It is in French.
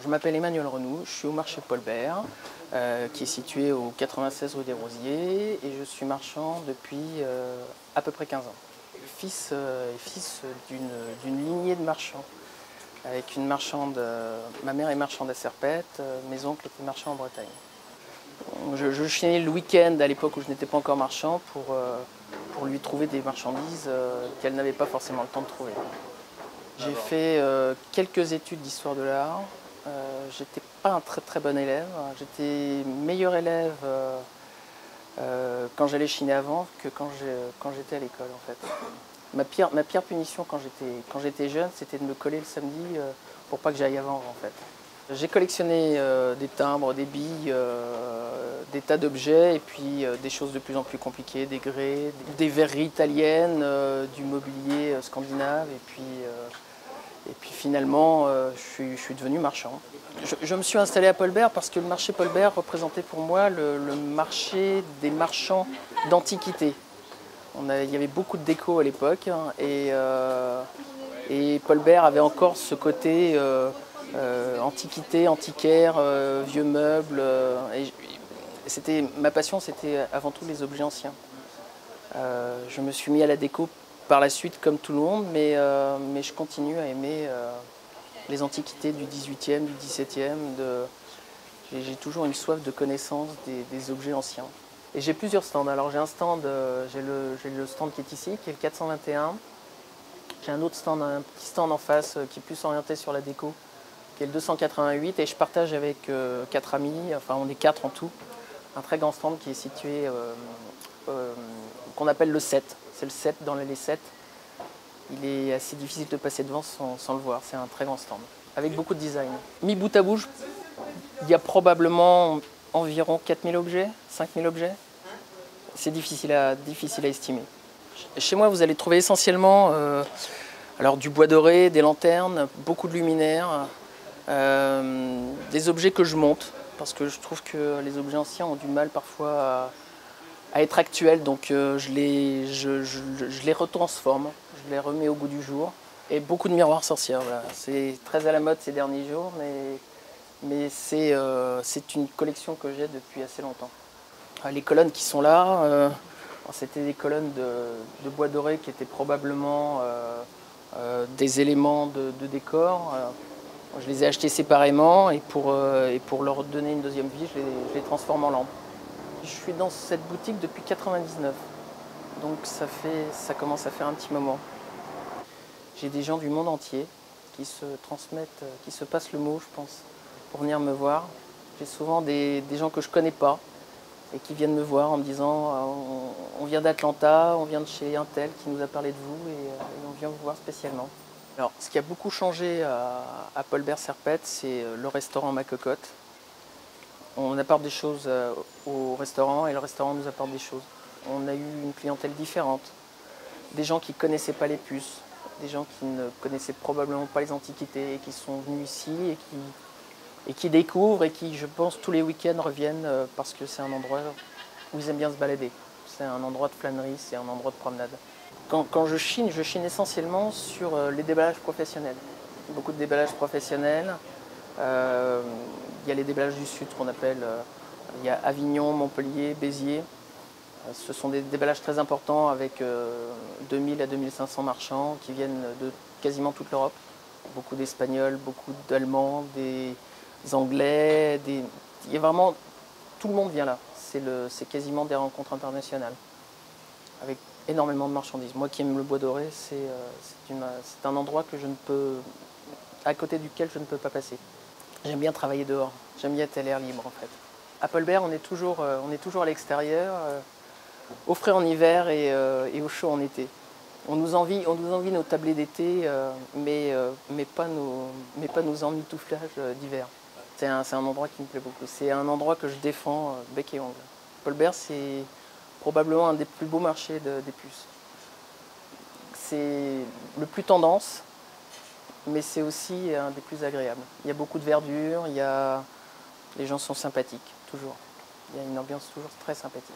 Je m'appelle Emmanuel Renoux, je suis au marché Paul Bert, qui est situé au 96 rue des Rosiers, et je suis marchand depuis à peu près 15 ans. Fils d'une lignée de marchands, avec une marchande, ma mère est marchande à Serpette, mes oncles étaient marchands en Bretagne. Je chinais le week-end à l'époque où je n'étais pas encore marchand pour lui trouver des marchandises qu'elle n'avait pas forcément le temps de trouver. J'ai fait quelques études d'histoire de l'art. J'étais pas un très bon élève. J'étais meilleur élève quand j'allais chiner avant que quand j'étais à l'école en fait. Ma pire punition quand j'étais jeune, c'était de me coller le samedi pour pas que j'aille avant en fait. J'ai collectionné des timbres, des billes, des tas d'objets et puis des choses de plus en plus compliquées, des grès, des verreries italiennes, du mobilier scandinave et puis finalement je suis devenu marchand. Je me suis installé à Paul Bert parce que le marché Paul Bert représentait pour moi le marché des marchands d'antiquité. Il y avait beaucoup de déco à l'époque hein, et Paul Bert avait encore ce côté antiquité, antiquaire, vieux meubles. Ma passion, c'était avant tout les objets anciens. Je me suis mis à la déco par la suite comme tout le monde, mais je continue à aimer les antiquités du 18e, du 17e. J'ai toujours une soif de connaissance des objets anciens. Et j'ai plusieurs stands. Alors j'ai un stand, j'ai le stand qui est ici, qui est le 421. J'ai un autre stand, un petit stand en face qui est plus orienté sur la déco, qui est le 288. Et je partage avec 4 amis, enfin on est 4 en tout, un très grand stand qui est situé, qu'on appelle le 7. C'est le 7 dans l'allée 7. Il est assez difficile de passer devant sans le voir. C'est un très grand stand, avec beaucoup de design. Mis bout à bout, il y a probablement environ 4000 objets, 5000 objets. C'est difficile à estimer. Chez moi, vous allez trouver essentiellement alors, du bois doré, des lanternes, beaucoup de luminaires, des objets que je monte, parce que je trouve que les objets anciens ont du mal parfois à être actuels, donc je les retransforme, je les remets au goût du jour. Et beaucoup de miroirs sorcières, voilà. C'est très à la mode ces derniers jours, mais c'est une collection que j'ai depuis assez longtemps. Les colonnes qui sont là, c'était des colonnes de bois doré qui étaient probablement des éléments de décor. Je les ai achetés séparément et pour leur donner une deuxième vie, je les transforme en lampes. Je suis dans cette boutique depuis 99, donc ça commence à faire un petit moment. J'ai des gens du monde entier qui se transmettent, qui se passent le mot, je pense, pour venir me voir. J'ai souvent des gens que je ne connais pas et qui viennent me voir en me disant on vient d'Atlanta, on vient de chez un tel qui nous a parlé de vous et on vient vous voir spécialement. Alors, ce qui a beaucoup changé à Paul Bert Serpette, c'est le restaurant Ma Cocotte. On apporte des choses au restaurant et le restaurant nous apporte des choses. On a eu une clientèle différente, des gens qui ne connaissaient pas les puces, des gens qui ne connaissaient probablement pas les antiquités et qui sont venus ici et qui découvrent et qui, je pense, tous les week-ends reviennent parce que c'est un endroit où ils aiment bien se balader. C'est un endroit de flânerie, c'est un endroit de promenade. Quand je chine essentiellement sur les déballages professionnels. Beaucoup de déballages professionnels. Il y a les déballages du Sud qu'on appelle, il y a Avignon, Montpellier, Béziers. Ce sont des déballages très importants avec 2000 à 2500 marchands qui viennent de quasiment toute l'Europe. Beaucoup d'Espagnols, beaucoup d'Allemands, des Anglais, il y a vraiment, tout le monde vient là. C'est quasiment des rencontres internationales avec énormément de marchandises. Moi qui aime le bois doré, c'est un endroit à côté duquel je ne peux pas passer. J'aime bien travailler dehors, j'aime bien être à l'air libre en fait. À Paul Bert, on est toujours à l'extérieur, au frais en hiver et au chaud en été. On nous envie nos tablés d'été, mais pas nos emmitouflages d'hiver. C'est un endroit qui me plaît beaucoup. C'est un endroit que je défends bec et ongle. Paul Bert, c'est probablement un des plus beaux marchés des puces. C'est le plus tendance, mais c'est aussi un des plus agréables. Il y a beaucoup de verdure, les gens sont sympathiques, toujours. Il y a une ambiance toujours très sympathique.